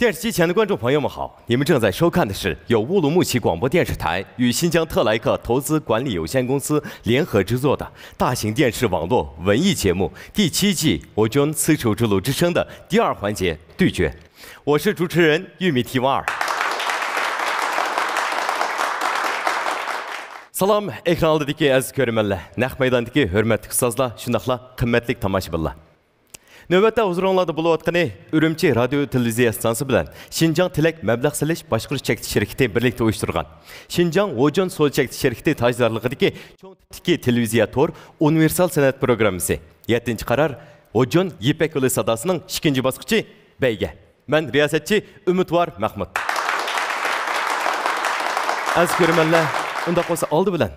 电视机前的观众朋友们好，你们正在收看的是由乌鲁木齐广播电视台与新疆特莱克投资管理有限公司联合制作的大型电视网络文艺节目第7季《我军丝绸之路之声》的第2环节对决。我是主持人玉米提瓦尔。Salam, ekran aldidagi aziz ko'rmanlar, naq maydondagi hurmatli ustozlar, shundaqla qimmatli tomoshabinlar. Növbətdə huzuringlarda bo'layotgani Urumchi radio televiziya stansiyasi bilan Xinjiang Tilak mablag' silish boshqarish chekti shirkati birlikda uyushtirgan Xinjiang Wojun so'l chekti shirkati tajdorligidagi cho'ng tipdagi televiziya tor universal san'at programmasi 7-qaror Wojun Yipak yo'li sadosining 2-bosqichi bayga. Men riyosatchi Umidvor Mahmud. Aziz ko'rmanlar, unda qo'sa oldi bilan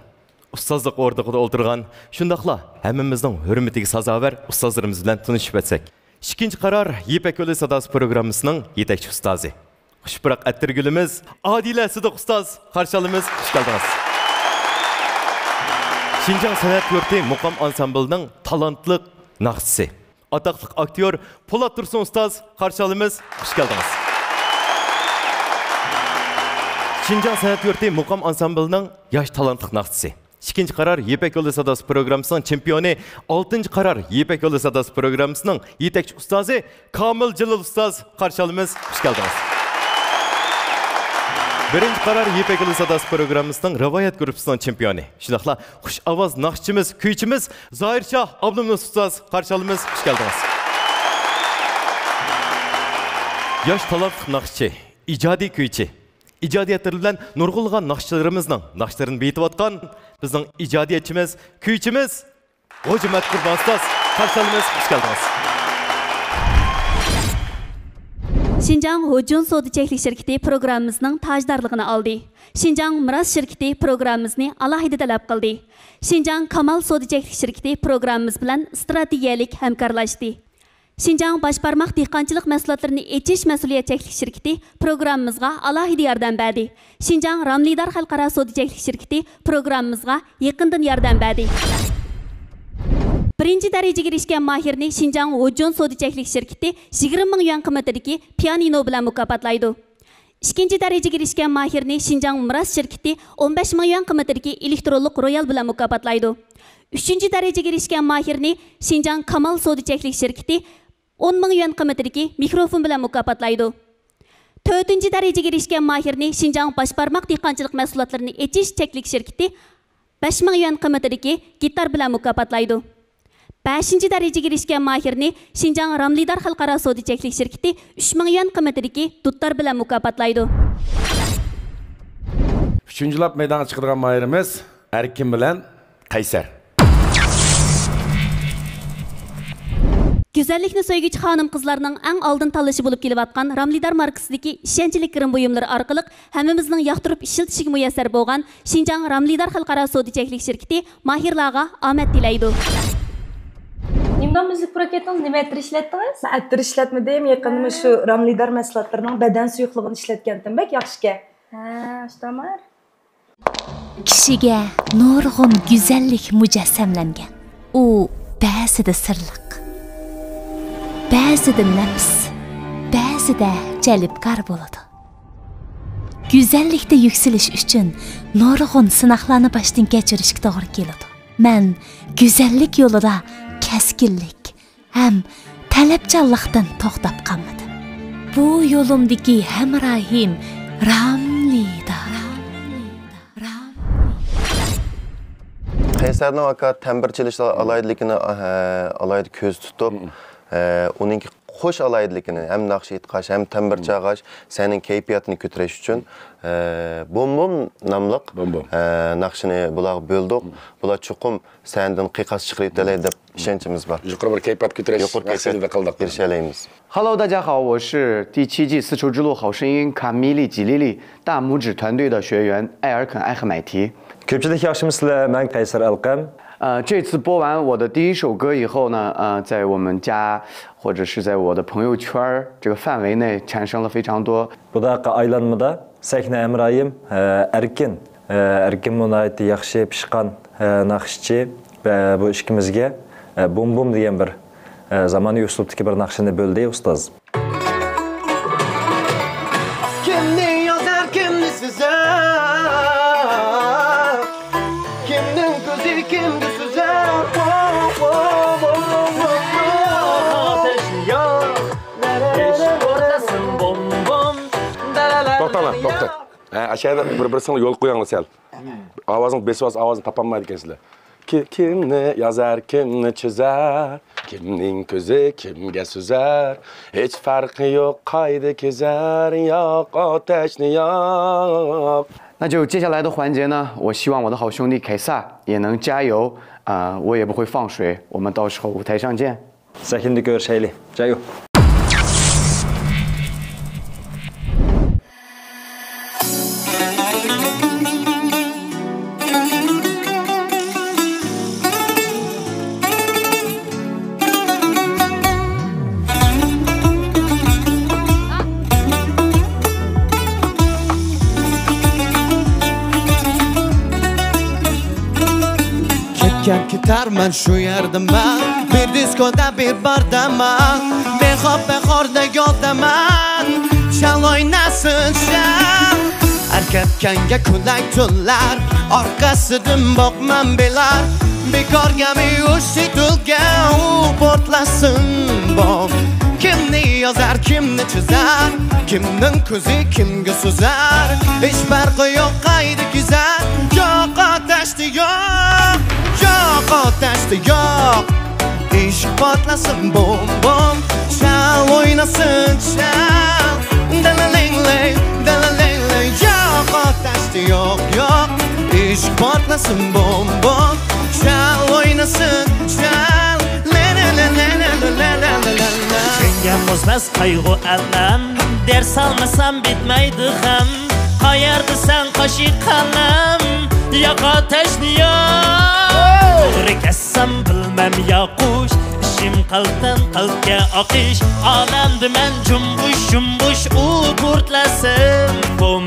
ustozlik o'rnida o'tirgan shundaqla hammamizning hurmatiga sazovar ustozlarimiz bilan tanishib o'tsak. 2-qaror Yipak yo'li sadosi programmasining yetakchi ustozi. Xushbiroq attirgulimiz Adila Sidiq ustoz qarshi olamiz. Xush keldingiz. Xinjiang san'at yurti muqam ansamblining talantli naqshchisi, ataqli aktyor Po'lat Tursun ustoz qarshi olamiz. Xush keldingiz. Xinjiang san'at yurti muqam ansamblining yosh talantli naqshchisi. 2-qaror Yipak yo'li sadosi programmasining chempioni, 6-qaror Yipak yo'li sadosi programmasining yetakchi ustozi Komil Jalil ustoz qarshi olamiz. Xush keldingiz. 1-qaror Yipak yo'li sadosi programmasining rivoyat guruhining chempioni, shundaqla xush ovoz naqshchimiz, kuychimiz Zoirshoh Abdulmus ustoz qarshi olamiz. Xush keldingiz. Yosh talantli naqshchi, ijodiy kuychi, ijodiyatlar bilan nurg'ulg'an naqshchilarimizning naqshlarini betiyotgan bizning ijodiyatchimiz, kuychimiz G'ojimat Qurbon ustoz qarshi olamiz. Xush keldingiz. Xinjiang Wojun savdo cheklik shirkati programmamizning tajdorligini oldi. Xinjiang Miros shirkati programmamizni alohida talab qildi. Xinjiang Kamal savdo cheklik shirkati programmamiz bilan strategiyalik hamkorlashdi. Xinjiang Boshbarmoq dehqonchilik mahsulotlarini echish mas'uliyat cheklik shirkati programmamizga alohida yordam berdi. Xinjiang Ramlidor xalqaro savdo cheklik shirkati programmamizga yaqindan yordam berdi. Birinchi darajaga erishgan mahirni Xinjiang Wojun savdo cheklik shirkati 20 ming yuan qimmatidagi pianino bilan mukofotlaydi. Ikkinchi darajaga erishgan mahirni Xinjiang Miros shirkati 15 ming yuan qimmatidagi elektronlik royal bilan mukofotlaydi. 3-darajaga erishgan mahirni Xinjiang Kamal savdo cheklik shirkati 10 ming yuan qimmatidagi mikrofon bilan mukofotlaydi. 4-darajaga erishgan mahirni Xinjiang Boshbarmoq dehqonchilik mahsulotlarini echish cheklik shirkati 5 ming yuan qimmatidagi gitar bilan mukofotlaydi. 5-darajaga erishgan mahirni Xinjiang Ramlidor xalqaro savdo cheklik shirkati 3 ming yuan qimmatidagi dutlar bilan mukofotlaydi. 3-lab maydonga chiqadigan mahirimiz Erkin bilan Qaysar. Güzellikni söygücü xanım qızlarının eng aldın tanlaşı bulup kelyapkan Ramlidor markasidagi ishonchli kirim buyumlari orqali hammamizning yoqtirib ishiltishiga muyassar bo'lgan Xinjiang Ramlidor xalqaro savdo cheklik shirkati mahirlarga omad tilaydi. Nimdan müzik proketiniz nima ettir ishlatdingiz? Men ettir ishlatmadim, yaqinda shu Ramlidor mahsulotlarining badan suyuqligini ishlatgandim, bak yaxshike. Ha, tamam. Kishiga nurg'un go'zallik mujassamlangan. U ba'zida sirliq, ba'zida nafs, ba'zida jalbkor bo'ladi. Go'zallikda yuksalish uchun nurg'un sinoqlarni boshdan kechirishga to'g'ri keladi. Men go'zallik yo'lida keskinlik ham talabchanlikdan to'xtab qolmadim. Bu yo'limdagi hamrohim Ramlidor. Qaysarning aka ta'mirchilik alaydiligini alaydi ko'z tutib, uning qo'sh alaydiligini ham naqsh etqash, ham ta'mir chag'ash, sening kayfiyatini ko'tarish uchun Bom namliq naqshini bular bo'ldik. Bular chuqum sendan qiqas chiqarib deb ishonchimiz bor. Yuqori bir kayfiyat ko'tarish maqsadida qildik. Erishalaymiz. Hello， 大家好，我是第7季丝绸之路好声音卡米利吉莉莉大拇指团队的学员艾尔肯艾赫买提。 Ko'pchilik yaxshimisizlar? Men Qaysar Alqam。这次播完我的第一首歌以后呢，在我们家或者是在我的朋友圈这个范围内产生了非常多。Bu daqiqa aylanmada Sahna Emrayim Erkin munoyati yaxshi pishqan naqshchi va bu ishimizga bum degan bir zamonaviy uslubdagi bir naqshini bo'ldi ustoz. To'xta. Aşağıda bir-birisine yol qo'yinglar sal. Ovozing besvos ovozini topolmaydi ekansizlar. Kimni yozar, kimni chizar, kimning ko'zi kimga suzar, hech farqi yo'q, qayda kezar, yo'q otashni yo'q. 那就接下来的环节呢，我希望我的好兄弟凯撒也能加油我也不会放水，我们到时候舞台上见。 Sahilde görüşelim. Jayo. Ketarman shu yerdaman, bir diskoda bir bardaman, behorda yodaman, shal o'ynasin shal. Erkakanga kulak tunlar, orqasidan boqman belar, bekorga miyushi tulgan u portlasin bom. Kimni yozar, kimni chizar, kimning ko'zi kimga suzar, hech farqi yo'q, qayda kezar, yo'q otashni yo'q. Yo'q otashni yo'q, eshik portlasin bom bom, shal o'ynasin shal, dalalang, dalalang, yo'q otashni yo'q, yo'q, eshik portlasin bom bom, shal o'ynasin shal, la la la la la la la la la. Senga muzmas qayg'u alam, ders olmasam bitmaydi ham, qayerdasan qoshiq qalam, yo'q otashni yo'q. Rekassam bilmem yoqush, ishim qalbdan qalbga oqish, olamda men jumbush u portlasin bom.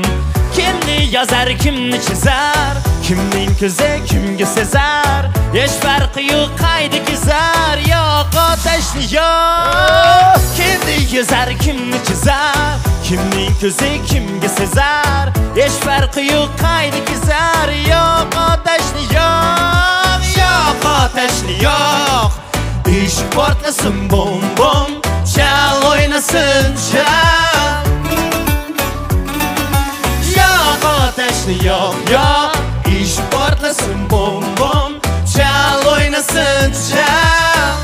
Kimni yozar, kimni chizar, kimning ko'zi kimga sezar, hech farqi yo'q, qayda kezar, yo'q otashni yo'q. Kimni yozar, kimni chizar, kimning ko'zi kimga sezar, hech farqi yo'q, qayda kezar, yo'q otashni yo'q. Yo'q otashni yo'q, eshik portlasin bom bom, shal o'ynasin shal. Yo'q otashni yo'q, yo'q, eshik portlasin bom bom, shal o'ynasin shal.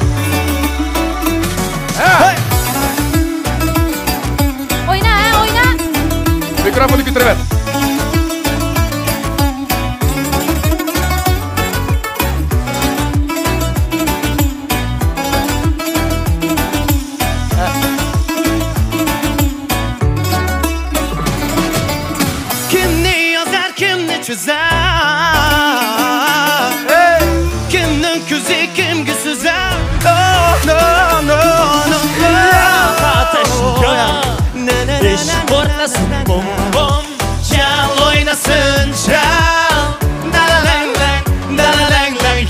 Hey! O'yna, o'yna. Mikrofonni ko'tarib ber. Çizer, kimnin ko'zi kimga suzar, no. Otashni yo'q, eshik portlasin bom bom, shal o'ynasin shal, dalalang,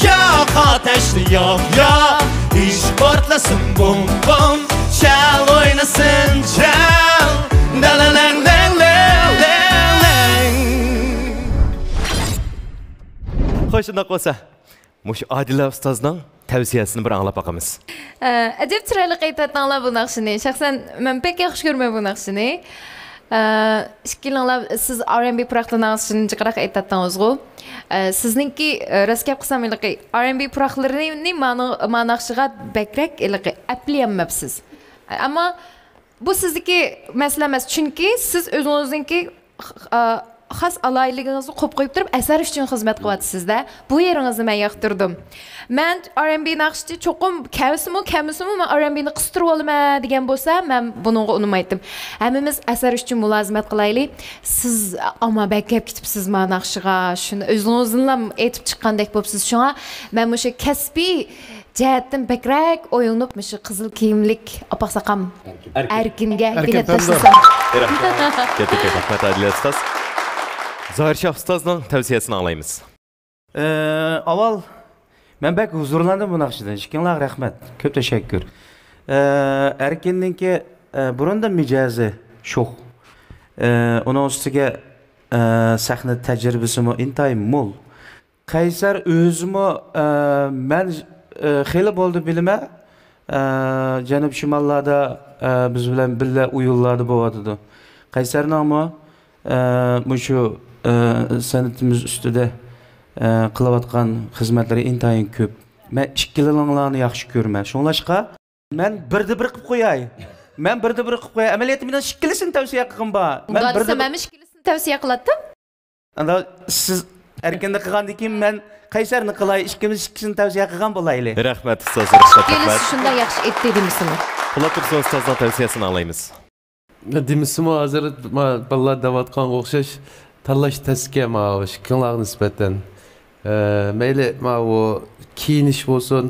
yo'q otashni yo'q, yo'q, eshik portlasin bom bom, shal o'ynasin shal, dalalang. Xo'sh, bo'lsa, mush Adila ustozning tavsiyasini bir anglab boqamiz. Ajab chiroyli aytayotganlar bu naqshini. Shaxsan men pek yaxshi ko'rmayman bu naqshini. Ishkilinglar siz R&B proqlarni jiqroq aytayotganingiz-ku. Sizningki raskab qilsam R&B proqlarini ma'naqshiga bakrak aplayamabsiz. Ammo bu sizniki masala emas, chunki siz o'zingizningki xas alayligingizni qo'yib turib asar uchun xizmat qilyapsizda. Bu yeringizni men yoqtirdim. Men R&B naqshchi cho'qim kamisimu men R&Bni qistirib olaman degan bo'lsa, men buningga unmaydim. Hammamiz asar uchun mulozimat qilaylik. Siz ammo bakab ketibsiz men naqshiga, shuni o'zingizdan aytib chiqqandek bo'libsiz. Shunga men o'sha kasbiy jihatdan bakrak o'yinib, o'sha qizil kiyimlik opaqsaqam Erkinga bilet tashlasam. Katta rahmat Adila ustoz. Zohirshoh ustozning tavsiyasini anglaymiz. Avval men bak huzurlandim bu naqshidan. Ishkinglar rahmat. Ko'p tashakkur. Erkinninki burunda mijozi sho'x. Uning ustiga sahna tajribasi intayin mo'l. Qaysar o'zimi men xeyli bo'ldi bilma. Janub shimollarda biz bilan birga o'yinlarda bo'lyotdi. Qaysarning Şu sanatımız üstüde qilayotgan xizmatlar intayin ko'p. Men ikkilanlarni yaxshi ko'raman. Shunlashqa men birda-bir qilib qo'yay. Men birda-bir qilib qo'yay. Amaliyatimdan ikkilisini tavsiya qilgim bor. Men birda-bir ikkilisini tavsiya qilatdim. Anda siz erkenda qilgandan keyin men qaysarni qilay, ikkisini tavsiya qilgan bo'layli. Rahmat ustoz Rishkat. Ikkalisi shunday yaxshi aytdi demisizmi? Qulatursa ustozning tavsiyasini anglaymiz. Demisizmi hozir bolalar davatqan o'xshash tanlash tezga ikkilarga nisbatan mayli o kiyinish bo'lsin.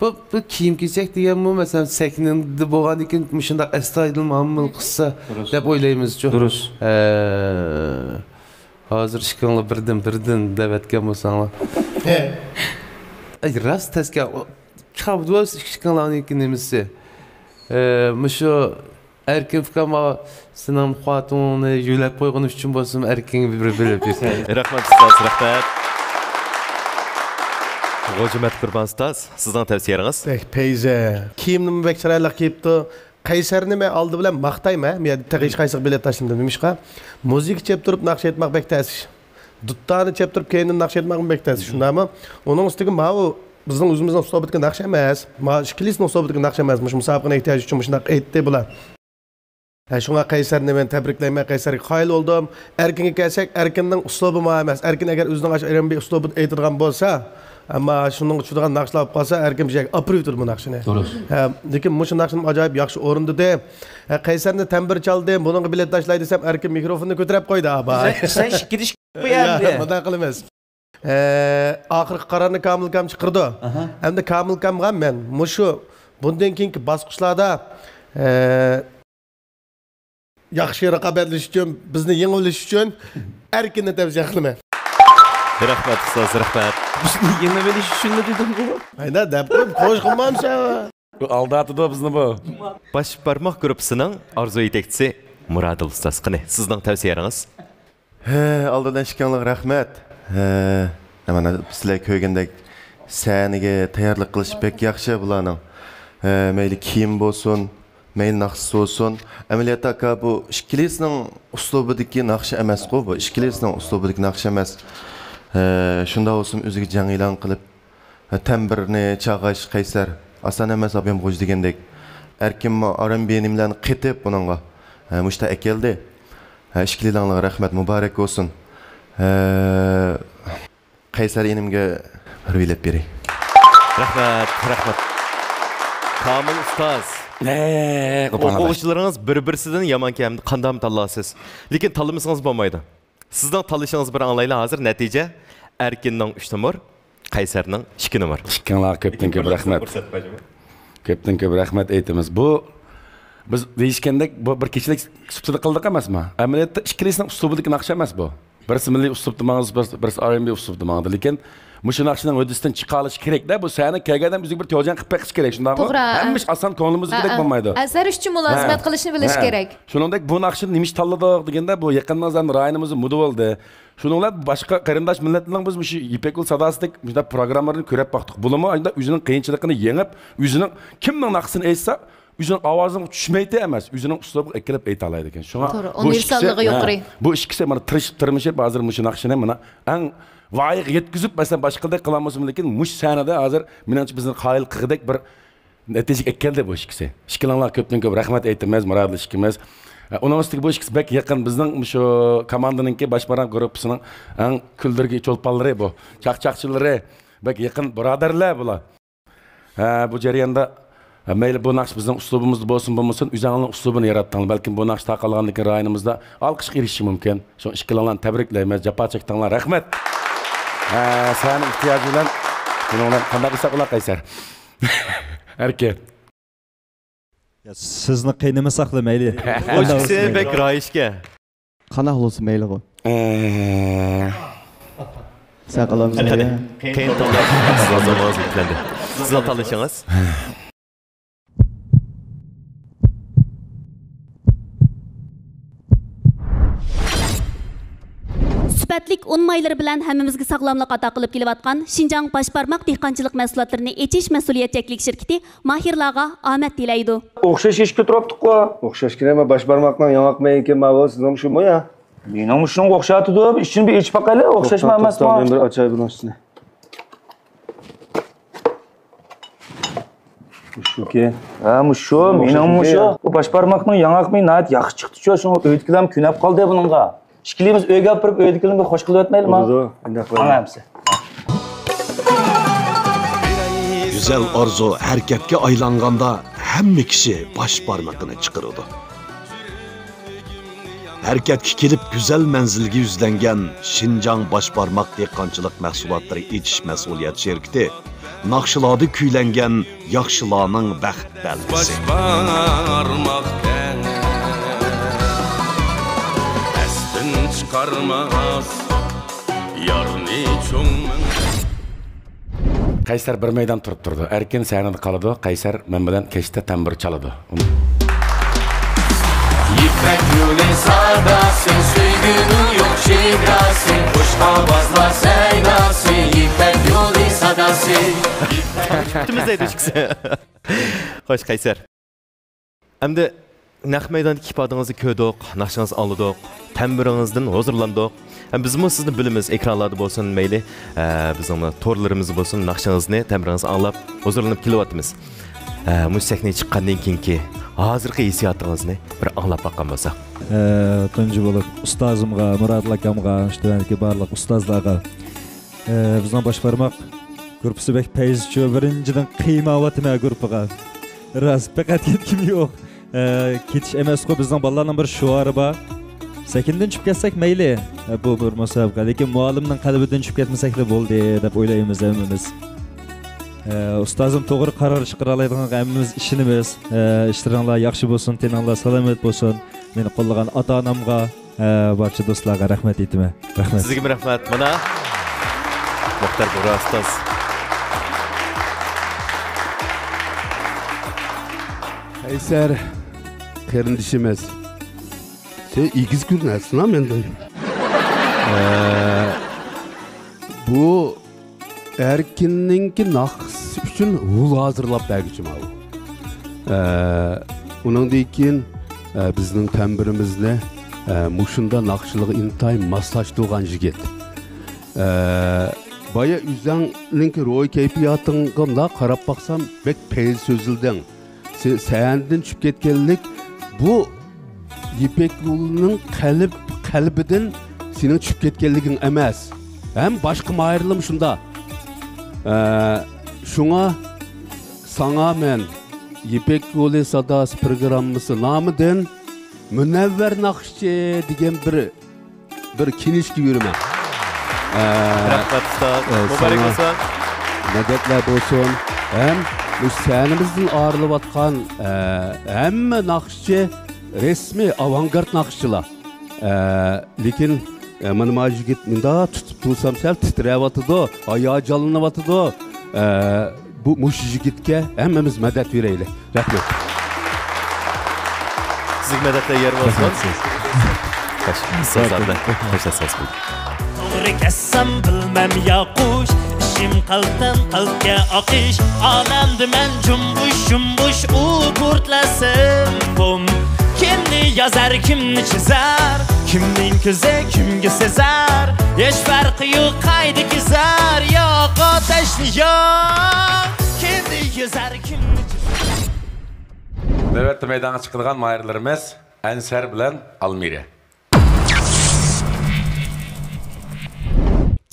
Bu kiyim kiysak deganmi, masalan, sakningda bo'lgan ekan, shunda astoydil muomala qilsa deb o'ylaymiz-ku. Durust. Hozir ishqinglar birdan davatgan bo'lsanglar. Rost tezga qabdus ishqinglarniki nimasi? Mushu erkin fikama sening xotiningni yo'lab qo'ygan uchun bo'lsin, erkin bilib bersin. Rahmat ustoz, rahmat. G'ojimat Qurban ustoz, sizning tavsiyangiz? Peyze. Kiyimni bek chiroyli kiyibdi. Qaysarni men oldi bilan maqtayman. Men tag'ish qaysiq bilet tashladim demishqa. Muzik chep turib naqsh etmoq bek ta'sir. Duttani chep turib keyin naqsh etmoq bek ta'sir. Shundami? Uning ustiga ma'u bizning o'zimizning uslubidagi naqsh emas. Ma ishkilisning uslubidagi naqsh emas. Musobaqaning ehtiyoji uchun shunday aytdi bular. Shunga Qaysarni men tabriklayman. Qaysarga qoyil oldim. Erkinga kelsak, erkinning uslubi ma emas. Erkin agar o'zining R&B uslubini aytadigan bo'lsa, ama şunun uçuduğun naqshlar qalsa erkim şey apırıdır bu naqshini. Lekin bu naqshim acayip yaxshi o'rinda de. Qaysarni tambir çaldı, bunun bilet tashlaydi desam erkim mikrofonni ko'tarib qo'ydi aba. Sen gidish qo'yamdi. Bunday qilamiz. Oxirgi qarorni Kamil kam chiqirdi. Endi Kamil kamga men mushu bundan keyingi bosqichlarda yaxshi raqobatlash uchun, bizni yengish uchun erkinni tavsiya qilaman. Rahmat ustoz, rahmat. Bizni yeni bilish uchun dedim bu. Ayda deb qo'sh qilmamsa. Bu aldatdi bizni bu. Baş barmoq gruppasining orzu yetakchisi Muradil ustoz, qani sizning tavsiyangiz? Aldadan chiqqanlar rahmat. Mana sizlar ko'rgandek saniga tayyorlik qilish bek yaxshi bularning. Mayli kiyim bo'lsin, mayli naqsh bo'lsin. Amaliyotda aka bu ishkilisning uslubidagi naqsh emas-ku, bu ishkilisning uslubidagi naqsh emas. Shunda olsun o'ziga jang e'lon qilib tambirni chaqash Qaysar asan emas abim qo'j degandek erkin R&B nimlarni qetib buningga mushta akeldi. Ishkilinglarga rahmat muborak bo'lsin. Qaysar enimga bilib bering. Rahmat. Kamil ustoz. O'quvchilaringiz bir-birsidan yomon kamni qanday tanlaysiz? Lekin tanlamasangiz bo'lmaydi. Sizning tanlashingiz bir anglayli hozir natija Erkinning 3 numar, Qaysarning 2 numar. Ishqinglar ko'pdan ko'p rahmat. Ko'pdan ko'p rahmat aytamiz. Bu biz deyishgandek bu bir kechilik subtida qildik emasmi? Amaliyotda ishkilisning uslubidagi naqsh emas bu. Birisi milliy uslubda ma'nosi, birisi R&B uslubda ma'nosi. Lekin mushu naqshning o'disidan chiqarish kerak-da. Bu seni kelgandan bizga bir to'jan qilib beqish kerak, shundaymi? Hamma oson ko'nglimizga bo'lmaydi. Asar uchun mulozimat qilishni bilish kerak. Shuningdek bu naqshni nima tanladik deganda bu yaqindan zan rayonimiz mudi bo'ldi. Shuningdek boshqa qarindosh millatlarning biz shu Ipekul Sadasidek shunday programmalarni ko'rib baqdik. Bulimi ayda o'zining qiyinchiligini yengib, o'zining kimning naqshini aytsa, o'zining ovozini tushmaydi emas, o'zining uslubini ekilib ayta oladi ekan. Shunga universalligi yuqori. Bu ikkisi mana tirishib hozir shu naqshini mana eng voyiq yetkazib, masalan boshqaday qilamiz, lekin mush sanada hozir menimcha bizni qoyil qilgidek bir natijaga keldi bu ikkisi. Ishkilanglar ko'pdan ko'p rahmat aytamiz, Muradil ishkimiz. Onun üstüge bu işkisi bek yakın bizden şu komandanınki başbaran grupsının en küldürgü çolpalları bu. Çakçakçıları bek yakın braderler bula. Bu jarayanda meyli bu naqsh bizden uslubumuz bolsun bulmasın, üzerinin uslubunu yarattan. Belki bu naqsh taqalğandaki rayonimizda alqış erişi mümkün. Şu işkilanlarni tebriklaymiz, japa çektanlar. Rahmet. Senin ihtiyacı bilen bunlar qanday qilsak ular Qaysar. Erke. Sizni qiynamasak-la mayli. O'zingizga bek royishga. Qanaq bo'lsa mayli qo'y. Saqalamiz. Qiyin tanlash yuklendi. Siz tanlashingiz? Sübətlik un mayları bilan hammamizga sog'lomlik ato qilib kelayotgan Şinjan Başbarmaq dehqonchilik mahsulotlarini echish mas'uliyatchalik shirkati mahirlarga omad tilaydi. O'xshash ish ko'taribdik-ku. O'xshashgina Başbarmaqning yong'oq mayki mavo sizning shumi ya? Mening shunga o'xshatdi, ishini bir ichib baqayli, o'xshashma emasmi? Men bir achay bu narsani. Mushuki. Ha, mushu, mening mushu. Bu boshbarmoqning yangaqmi nayt yaxshi chiqdi-chu, shuni o'yitkilam kunab qoldi buningga. Ishkilimiz uyga borib o'yitkilimga xo'sh qilib o'tmaylimi? Anamsi. Güzel arzu hareketke aylanganda hamma kishi bosh barmog'ini chiqaradi. Hareketga kelib güzel manzilga yuzlangan Şinjan bosh barmoq dehqonchilik mahsulotlari etish mas'uliyat şirkati naqshlarda kuylangan yaxshilarning baxt belgisi. Bosh barmoqdan astin chiqarmas yarni cho'ngman. Qaysar bir meydan turib turdi. Erkin sahnada qoladi. Qaysar men bilan kechda tambur chaladi. İpek yolu sadasın, süygünün yok şidrasın, kuş havazlar seydasın, İpek yolu sadasın. Kutumuzda çıksa. Hoş Qaysar. Endi naq maydondagi ifodingizni ko'rdik, naqshingizni oldik, tamburingizdan huzurlandik. Bizmi sizni bilimiz ekranlarda bo'lsin, mayli, bizning torlarimiz bo'lsin, naqshingizni, tamburingizni anglab, huzurlanib kelyapmiz. Bu sahnaga chiqqandan keyingi hozirgi hissiyotingizni bir anglab baqqan bo'lsak. Tunji bo'lib ustozimga, Murodil akamga, shularga barliq ustozlarga bizning bosh barmoq gruppasi bek payizchi birinchidan qiymayapman gruppaga. Ras faqat kim yo'q. Ketish emas-ku bizning bolalarning bir shuari bor. Sekindan chiqib ketsak mayli, bu bir musobaqa, lekin muallimning qalbidan chiqib ketmasak da bo'ldi deb o'ylaymiz hammamiz. Ustozim to'g'ri qaror chiqara oladigan hammamiz ishimiz. Ishlaringlar yaxshi bo'lsin, teninglar salomat bo'lsin. Meni qo'llagan ota-onamga, barcha do'stlarga rahmat aytaman. Rahmat. Sizga rahmat. Mana Muxtar Bo'ra ustoz. Qaysar qarindishimiz. Sen igiz ko'rinasizmi mendan? Bu Erkinninki naqs uchun ul hozirlab bergichim o. Uningdan keyin bizning tambirimizni mushunda naqshliga intayin moslashtirgan yigit. Baya üzangninki ro'y kayfiyatingga qarab baqsam bek peyil so'zilding. Senden çıkıp ketkenlik bu İpek yolunun kalbinden senin çıkıp ketkenliğin emas. Hem başka ayrılım şunda. Şuna sana men İpek yolu sadası programımızı namıdan Münevver Nakşi degen bir kiniş gibi yürüme. Rahmat usta. Mübarek olsun. Medetler olsun. Hem senimizin ağırlıp atkan hem nakşçı resmi avantgard nakşçılar. Lekin mana bu yigit menda tutup tursam sel titrep atıdı, ayağı jalınıp atıdı. Bu muş yigitke hemmemiz medet vereyli. Rahmet. Sizin medette yer olsun. Sözlerden hoşçakalın. Doğru kessem bilmem ya kuş. İşim qalbdan qalbga oqish, olamda men jumbush u portlasin bum. Kimni yozar, kimni chizar, kimning ko'zi kimga sezar, hech farqi yo'q qayda kezar, yo'q otashni yo'q, kimni yozar, kimni chizar. Navbatda maydonga chiqadigan mayirlarimiz Ansar bilan Almira.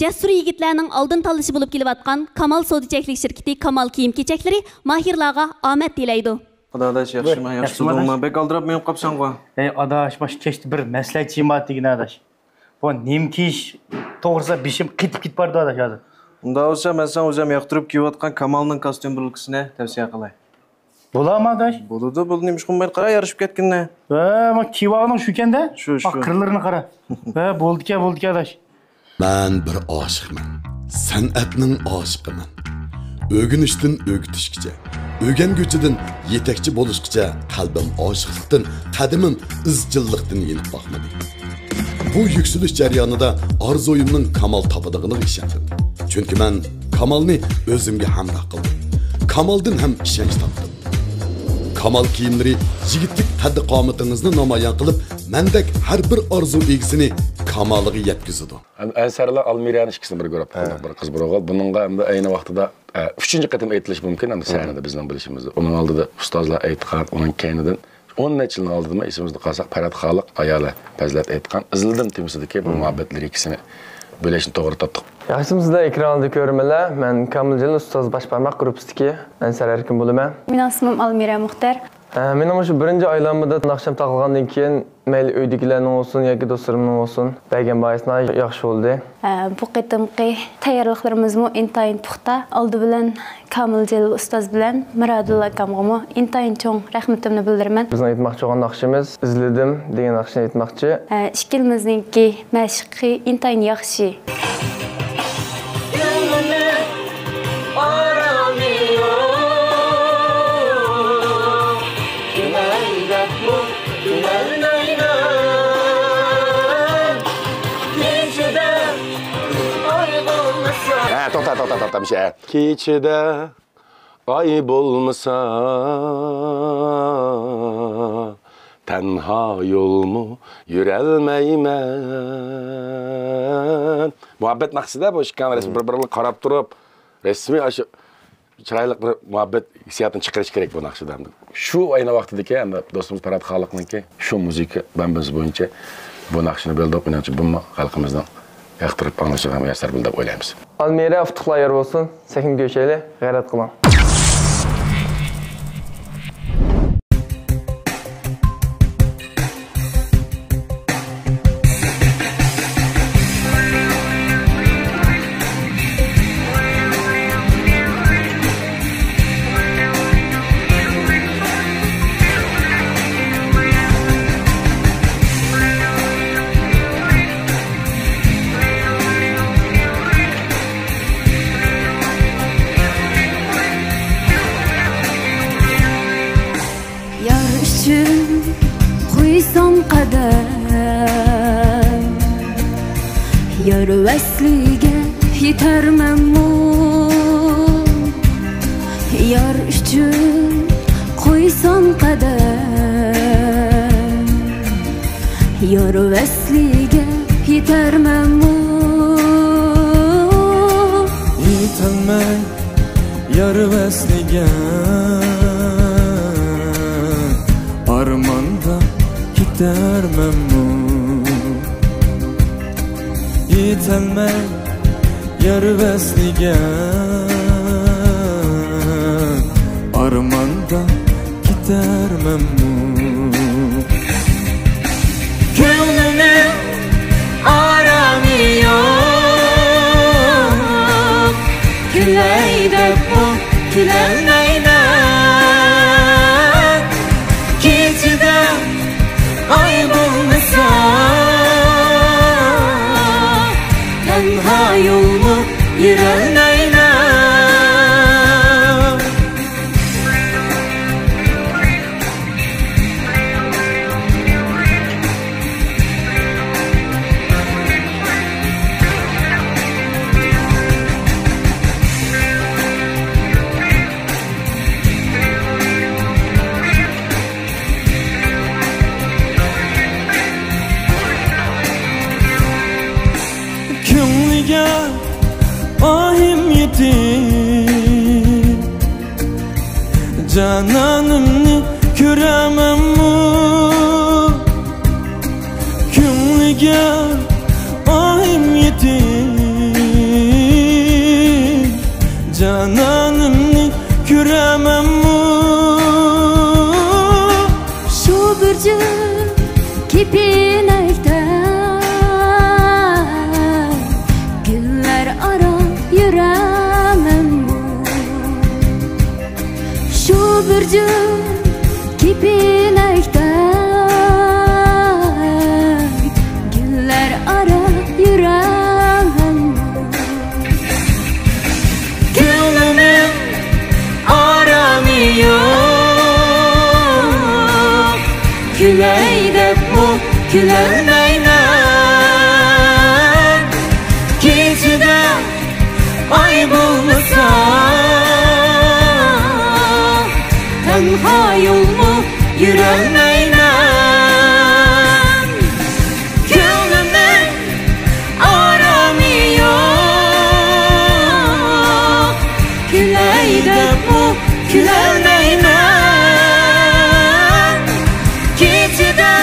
Cəsur yigitlərinin aldın tanlışı bulub kelyatqan Kamal Sodiçəklik şirkəti Kamal kiyim-keçəkləri mahirlarga omad tilaydı. Adaş yaxşımı? Yaxşı durumma? Bek aldırab menib qapsan qoy. Adaş baş keçdi bir məsləhət cemaat degen adaş. Bu nem kiyiş to'g'risa beshim qitib bardi adaş hozir. Unda olsa men sen o'zim yoqtirib kiyayotgan Kamalning kostyum bulkisini tavsiya qilay. Bo'ladimi adaş? Bo'ladi, bo'ldi. Nemish qilmay qara yarışib ketganda. Ma kiyvog'ing shu ekanda? Shu. Qirlarini qara. Bo'ldi-ka adaş. Ben bir aşıqman. San'atning aşıqıman. Ögünüşdən ögütüşkice, ögengüçüdən yetekçi boluşkice qalbim aşıqlıqdan, qadimim izchillikdan yenib baxmadı. Bu yükseliş jarayonida arzoyimning kamal tapadığını işardım. Çünkü ben kamalni özümge hamroh qildim. Kamaldan ham ishonch topdim. kamal kiyimleri yigitlik qaddi qomatingizni namoyon qilib, mendek har bir orzu egisini kamaliga yetkazadi. Ansarlar Almirani ikkisini bir ko'rib qoldik, bir qiz bir o'g'il. Buningga endi ayni vaqtida 3-chi qatim aytilishi mumkin endi sahnada bizning bilishimizda. Uning oldida ustozlar aytgan, uning keynidan 10 necha yil oldida esimizda qolsak Farad Xoliq ayoli Fazlat aytgan izildim temisidagi bu muhabbatlar ikkisini bo'lishni to'g'ri topdik. Yaxshimizda ekranda ko'rmalar. Men Kamiljon ustoz boshbarmoq gruppasidagi Ansar Erkin bo'laman. Mening ismim Almira Muxtar. Mening shu birinchi oylamada naqsham taqilgandan keyin mayli uydagilarning olsun yoki do'stlarimning olsun bergan boisini yaxshi bo'ldi. Bu qitimqi tayyorliklarimizni intayin puxta. Oldi bilan Kamiljon ustoz bilan Miradulla akamga intayin cho'ng rahmatimni bildiraman. Bizning aytmoqchi bo'lgan naqshimiz izladim degan naqshni aytmoqchi. Ikkimizningki mashqi intayin yaxshi. To'xta bir şey. Kechida ay bo'lmasa tanha yo'lmu yurolmayman. Muhabbet maqsada bu kamerasi bir-birini qarab turib, resmiy aşı chiroyli bir muhabbet hissiyotini chiqarish kerak bu naqshadan. Shu ayni vaqtidagi endi do'stimiz Farad Xoliqniki shu musiqa banbaz bo'yicha bu naqshni bildi, o'qinchi bu xalqimizdan yoqtirib anglashgan muyassar bo'ldi deb o'ylaymiz. Almira aftuqlar yer bo'lsin, sekin go'shayli, g'ayrat qiling. Yar vesliga yetarmanmu Yar uchun qo'ysam qadam Yar vesliga yetarmanmu Yetolmay yar vesliga Armonda ketarmanmu Yetolmay yar vesliga Armonda ketarmanmu Ko'nglining orami yo'q Kulay deb kulolmayman Kechida oy bo'lmasa Tanha yo'lni yurolmayman Ko'ngliga ohim yetib Janonimni ko'ramanmu Ko'ngliga ohim yetib Janonimni ko'ramanmu Shu bir jil kepinakda bir jil kepinakda gullar ara yuramanmu Ko'nglining orami yo'q Kulay deb kulolmayman Kechida oy bo'lmasa Tanha yo'lni yürelmeymen Gönlümün aramı yok Güleydep mu gülermeymen Gecede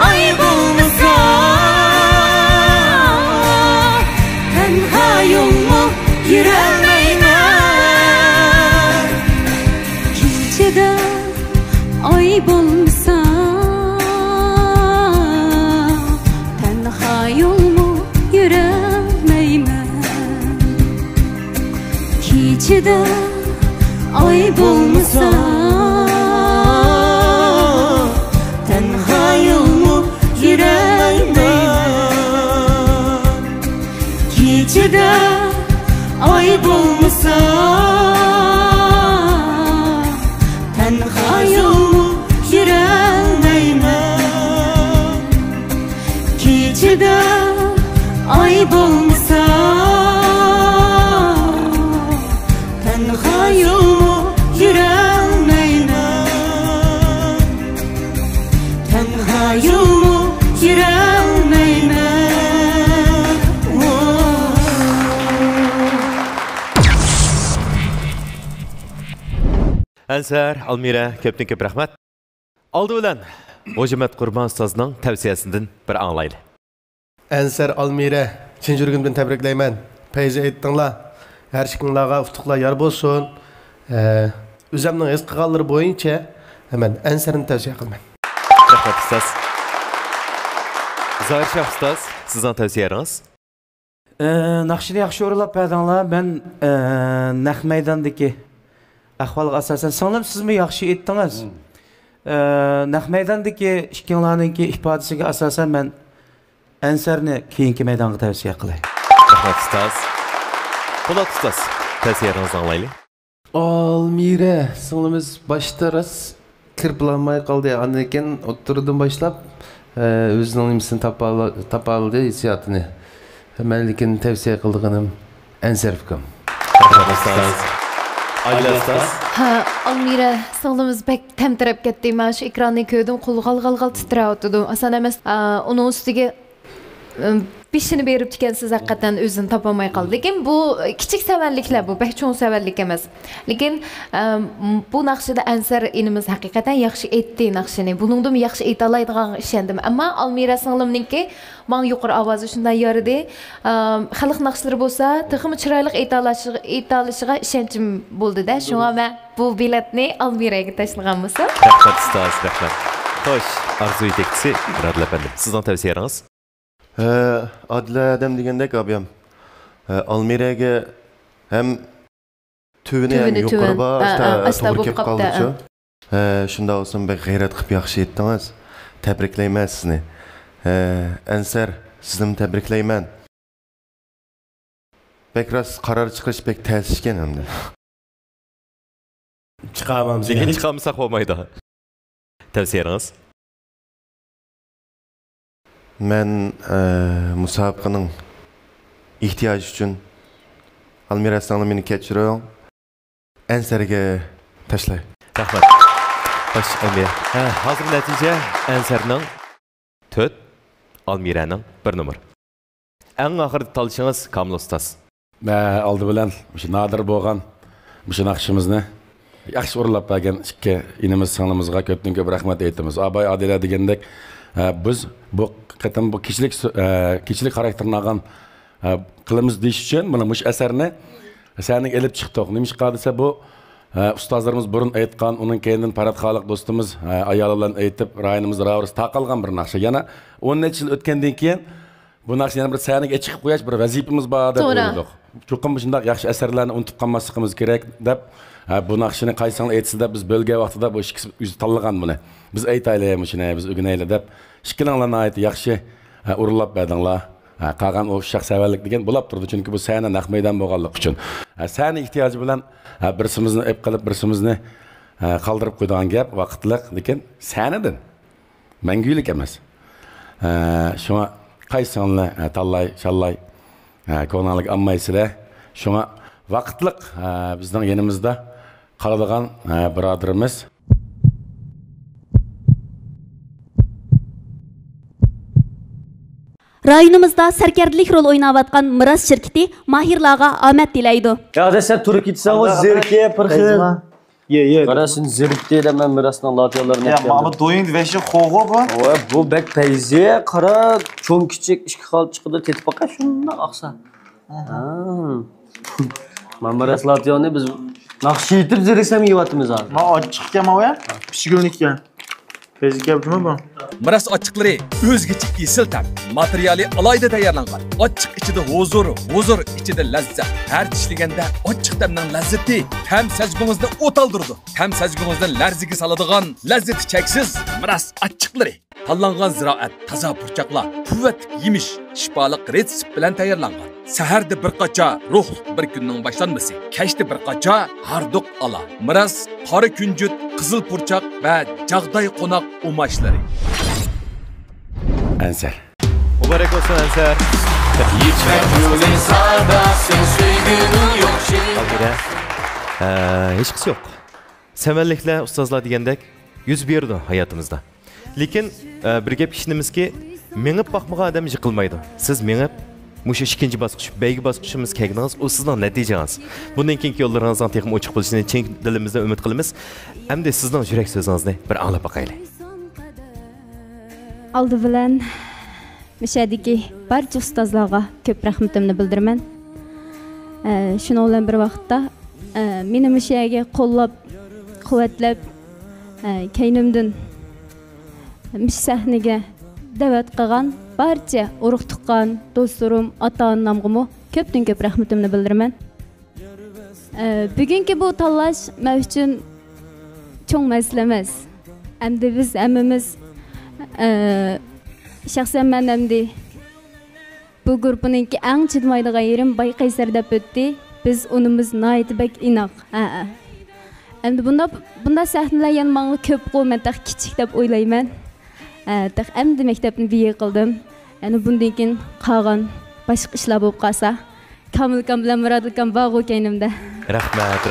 ay bulmasa Tenha yol mu yürelmeymen Gecede ay bulmasa Tenha yol mu yürelmeymen Gecede ay bulmasa Tenha yol mu yürelmeymen Gecede ay bulmasa Tenha yol mu yürelmeymen Gecede ay bulmasa Tenha yol mu yürelmeymen Tenha yol mu yürelmeymen Ansar, Almira, köpten köp rahmat. Aldı bilen Mojimat Qurban ustozning tavsiyasidan bir anglayli. Ansar, Almira, chin yuragimdan tabriklayman. Payza aytdinglar. Har ishingizga utuqlar yor bo'lsin. O'zimning his qilganlari bo'yicha men Ansarni tavsiya qilaman. Rahmat ustoz. Zoir Shah ustoz, sizning tavsiyangiz? Naqshni yaxshi o'rlab berdinglar. Men naq maydondagi ahvolga asosan singlim sizmi yaxshi aytdingiz. Naq maydondagi ikkinglarninki ifodasiga asosan men Ansarni keyingi maydonga tavsiya qilay. Rahmat ustoz. Po'lat ustoz, tavsiyangizni anglaylik. Almira, singlimiz boshda ras kirplanmay qoldi. Andan keyin o'ttirdan boshlab o'zining nimsini topa oldi hissiyotini. Men lekin tavsiya qilganim Ansar fikrim. Rahmat ustoz. Ayla ustoz. Ha, Almira, singlimiz bek tamtirab ketdi. Men shu ekronni ko'rdim, qo'l g'al titrayotdi. Asan emas, uning ustiga pishini berib ekansiz haqiqatan o'zini topolmay qoldi. Lekin bu kichik savalliklar, bu bek cho'ng savallik emas. Lekin bu naqshida Ansar inimiz haqiqatan yaxshi aytdi naqshini. Buningdan yaxshi ayta oladigan ishondim. Ammo Almira singlimningki men yuqori ovozi shunday yoridi. Xalq naqshlari bo'lsa, texmi chiroyli ayta olishiga ishonchim bo'ldi-da. Shunga men bu biletni Almiraga tashlagan bo'lsam. Rahmat ustoz, rahmat. Xo'sh, arzu yetakchisi Radil efendim, sizning tavsiyangiz? Adil adam degandek abiyam. Almiraga ham tuvini ham yuqori bor, to'g'ri kelib qoldi-chu. Shunda olsin bir g'ayrat qilib yaxshi aytdingiz. Tabriklayman sizni. Ansar, sizni tabriklayman. Bekras qaror chiqarish bek ta'sishgan hamda. Chiqamamiz. Lekin chiqamsak bo'lmaydi. Tavsiyangiz? Men musobaqaning ehtiyoji uchun Almira singlim meni kechiring. Ansarga tashlay. Rahmat. Xo'sh, Almira. Hozir natija Ansarning 4, Almiraning 1 nomer. Eng oxirgi tanishingiz Kamil ustoz. Aldı bilan shu nadir bo'lgan shu naqshimizni yaxshi o'rlab bergan ikki inimiz singlimizga ko'pdan ko'p rahmat aytamiz. Abay Adila degandek biz bu qatam bu kişilik xarakterini olgan qilamiz deyish uchun mana mush asarni asarning elib chiqdik. Nima qadisa bu ustozlarimiz burun aytgan, uning keyindan Parat Xoliq do'stimiz ayoli bilan aytib rayonimiz ravris taqalgan bir naqsha. Yana 10 necha yil o'tgandan keyin bu naqshni yana bir sahnaga chiqib qo'yish bir vazifamiz bor deb o'yladik. Cho'qim shunday yaxshi asarlarni unutib qolmasligimiz kerak deb bu naqshni qaysanglar aytsa deb biz bo'lgan vaqtida bu ikki yuz tanlagan buni. Biz aytaylik shuni, biz o'rganaylik deb ikkilanlarni aytib yaxshi urlab berdinglar. Qolgan o shaxsavallik degan bo'lib turdi, chunki bu sahna naq maydon bo'lganligi uchun. Sahna ehtiyoji bilan birsimizni ep qilib, birsimizni qoldirib qo'ygan gap vaqtliq, lekin sahnadan mangulik emas. Shuna qaysanglar tanlay, shallay ko'nalik olmaysizlar. Shuna vaqtliq bizning yanimizda qoladigan birodarimiz Rayonumuzda sarkardilik rol oynayotgan Miras şirketi mahirlarga omad tilaydi. Ya da sen turib ketsan o zerke pırxil. Ye. Qarasın zerikte de men Miras'dan latiyalarını yaptım. Ya mama doyun veşi xoğu bu. Bu bek peyze qara çoğun küçük işki qalıb çıxıdı tetib baqa şundan aqsa. Men Miras latiyani biz naqshi yetib zeriksam yevatimiz abi. Ma açıq ya ma ya. Pişigülnik ya. Fezike yaptım bu. Miras açıqları özgəçə esil tam, materiali alayda tayarlanğan. Açıq içində huzur içində ləzzət. Hər dişləgəndə açıq tamның ləzzəti tam sezgіңizdə otaldırdı. Tam sezgіңizdə lərzigi saladığan ləzzəti çəksiz Miras açıqları. Tanlanğan ziraat, taza burçaqlar, quvvatli yemiş, şifalı retsept bilan tayarlanğan. Səhərdə bir qaça ruhluq bir günning başlanması, kechda bir qaça harduq ala. Miras, qora kunjut, qizil burchaq va jag'day qo'noq umashlari. Ansar. Mübarek olsun Ansar. Hech qisi yo'q. Samanliklar, ustozlar degandek yuz berdi hayotimizda. Lekin bir gap ishimizki, mengib boqmagan odam yiqilmaydi. Siz mengib Muşu ikinci basqıç, beygi basqıçımız kelganınız, o sizning natijangiz. Bundan keyingi yo'llaringizning texnik ochiq bo'lishini chin dilimizdan umid qilamiz. Hamda sizning yurak so'zingizni bir anglab boqaylik. Aldı bilan mishadagi barcha ustozlarga ko'p rahmatimni bildiraman. Shuning bilan bir vaqtda meni mishaga qo'llab, quvvatlab, kaynimdan mish sahnaga da'vat qilgan barcha urug' tuqqan do'stlarim, ota-onamga ko'pdan ko'p rahmatimni bildiraman. Bugungi bu tanlash men uchun cho'ng masala emas. Endi biz hammamiz shaxsan men endi bu guruhninki eng chidmaydigan yerim Bayqaysar deb o'tdi. Biz unimiz noyatibak inoq. Endi bunda sahnalar yana menga ko'p qo'yman, kichik deb o'ylayman. Endi maktabni biye qildim. Yani bundan keyin qolgan boshqa ishlar bo'lib qolsa, Kamilkam bilan Murodilkam bog'u kaynimda. Rahmat.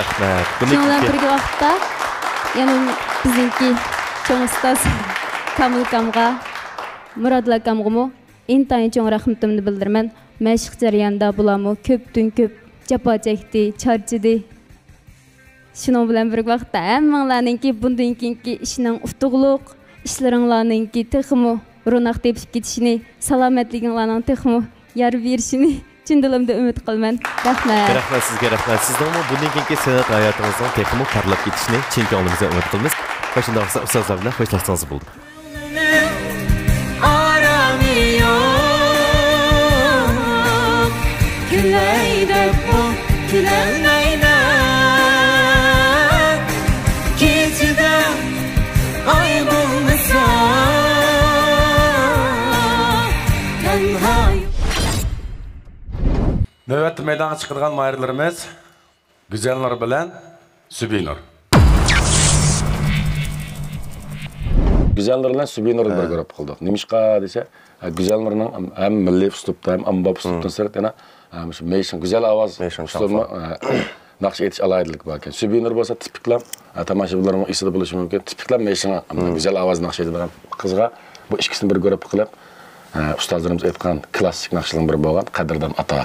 Shundan birga vaqtda yana bizningki cho'ng ustoz Kamilkamga, Murodilkamga intayin cho'ng rahmatimni bildiraman. Mashq jarayonida bularmi ko'pdan ko'p jafo chekdi, charchidi. Shuning bilan birga vaqtda hammanglarningki bundan keyingi ishning uftuqliq ishlaringlarningki texmo ro'naq tepib ketishini, salomatliginglarning texmo yar berishini chin dilimda umid qilaman. Rahmat. Rahmat sizga, rahmat. Sizningmi bundan keyingi san'at hayotingizning texmo parlab ketishini chin ko'nglimizdan umid qilamiz. Va shunday bo'lsa ustozlar bilan xo'shlashsangiz bo'ldi. Külayda bu külanayda keçide ay bulmasa tenhay. Növbətdə meydana çıxırğan mahirlərimiz Güzelnur bilan Sübinur. Güzelnur bilan Sübinurni bir ko'rib qoldik. Nimishqa desa, Güzelnurning ham milliy uslubda, ham ommabop uslubdan sirт yana shu meyshin güzel ovoz uslubni naqsh etish alaydilik bor ekan. Sübinur bo'lsa tipiklam tomoshabinlarning esida bo'lishi mumkin. Tipiklam meyshin güzel ovoz naqsh etadigan qizga bu ikkisini bir ko'rib qilib ustozlarimiz aytgan klassik naqshlarning biri bo'lgan Qadrdon ata.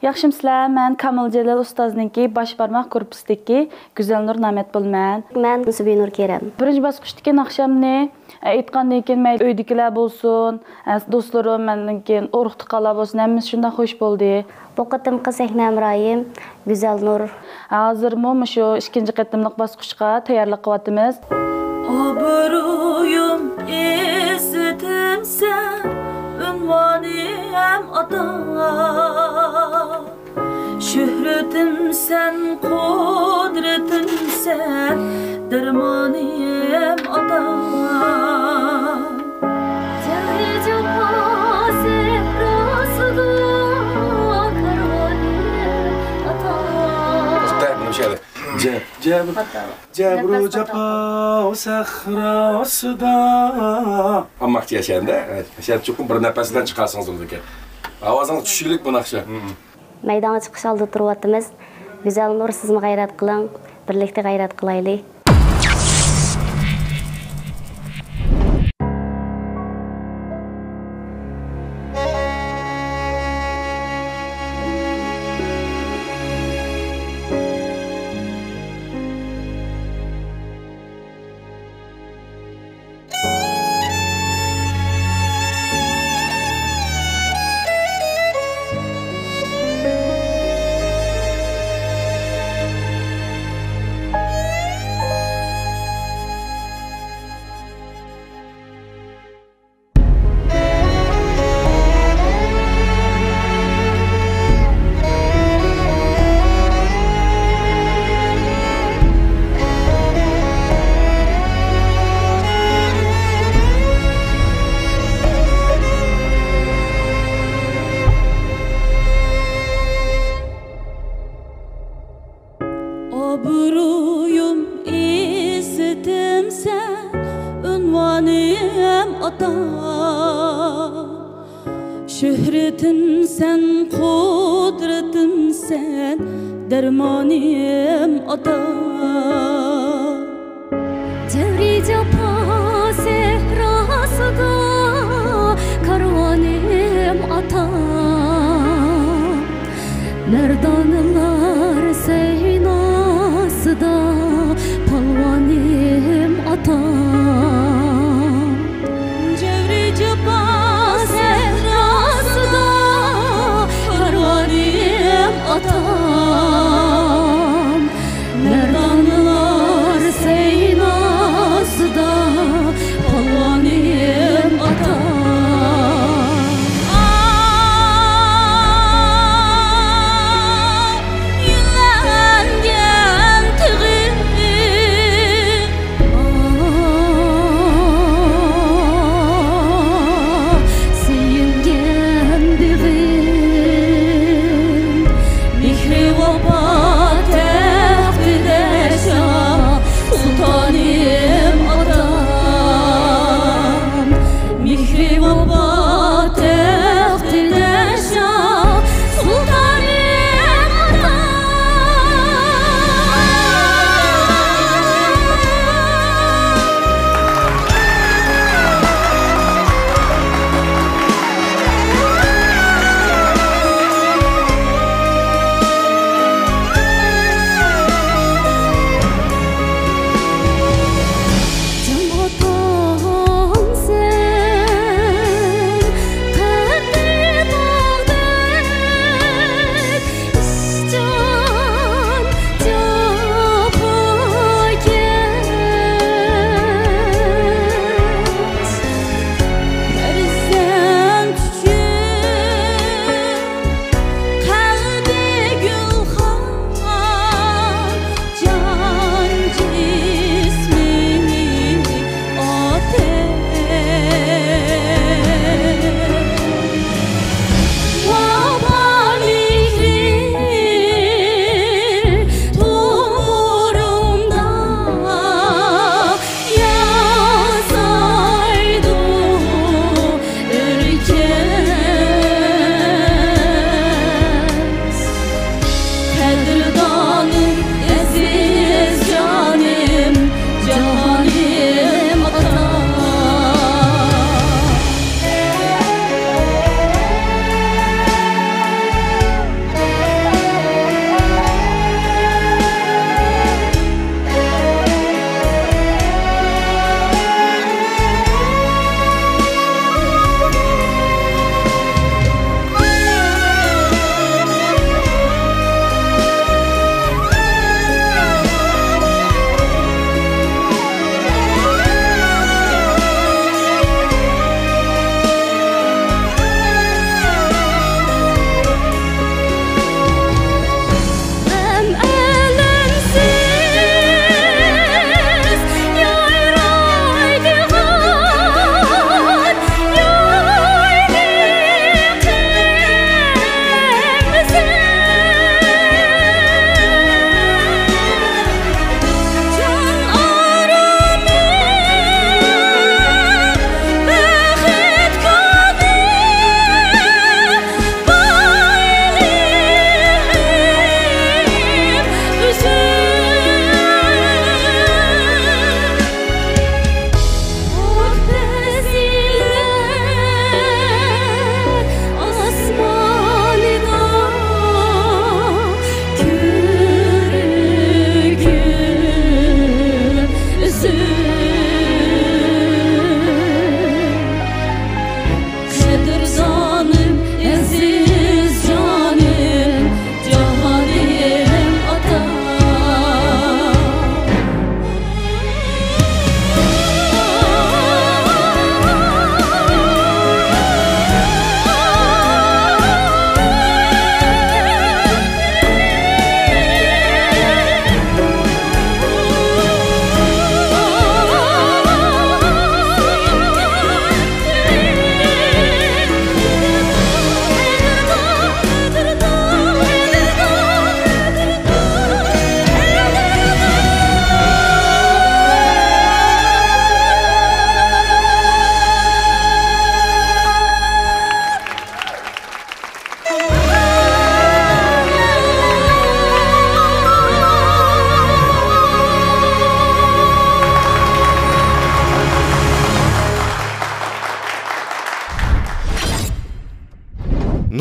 Yaxshimsizlar, men Kamil Jalal ustozningki bosh barmoq korpusidagi Güzelnur Namet bo'lman. Men Sübinur Kerem. Birinchi bosqichdagi naqshamni aytgandan keyin men uydagilar bo'lsin, do'stlarim mendan keyin urug' tuqqanlar bo'lsin, hammasi shunday xush bo'ldi. Bu qatimqi sahnam Rayim Güzelnur. Hozirmi shu ikkinchi qatimliq bosqichga tayyorlik qilyapmiz. Obro'yim esitimsan unvonim ota. Şöhretim sen, kudretim sen, dermanım ata. Cebru capa o sahrasida. Ammakçı yaşayanda, yaşayanda çok bir nefesinden çıkarsınız oldu ki. Avazınız düşürlük bu nakşı. Maydana chiqish oldi turyapmiz. Güzelnur sizmi g'ayrat qiling, birlikda g'ayrat qilaylik. dermanım ata. Şöhretim sen, kudretim sen, dermanım ata. Devri capa sehrasıda karvanım ata. Merdanlar seynasıda palvanım ata. Devri capa sehrasıda karvanım ata. Merdanlar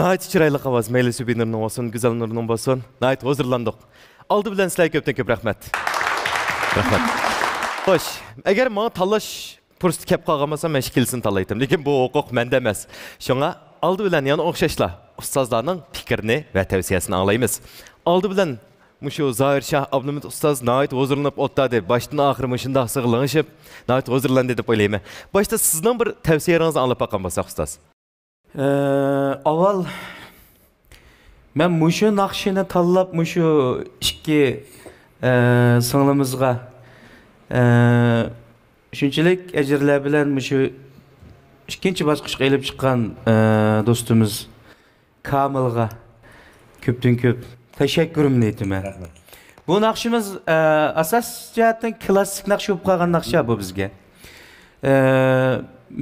Nayt chiroyli ovoz, mayli Subinurning bo'lsin, Go'zal Nurning bo'lsin. Nayt hozirlandik. Oldi bilan sizlarga ko'pdan ko'p rahmat. Rahmat. Xo'sh, agar menga tanlash fursati kelib qolgan bo'lsa, men kelsin tanlaydim. Lekin bu huquq menda emas. Shunga oldi bilan yana o'xshashla ustozlarning fikrini va tavsiyasini anglaymiz. Oldi bilan mushu Zoir Shah Abdumid ustoz nayt hozirlanib o'tdi. Boshdan oxiri shunday sig'lanishib, nayt hozirlandi deb o'ylayman. Boshda sizning bir tavsiyangizni anglab boqqan bo'lsak, ustoz. Avval men mushu naqshini tanlab mushu ikki singlimizga shunchalik ajrlar bilan mushu ikkinchi bosqichga elib chiqqan do'stimiz Kamilga ko'pdan ko'p tashakkurimni aytaman. Bu naqshimiz asos jihatdan klassik naqsh bo'lib qolgan naqsha bu bizga.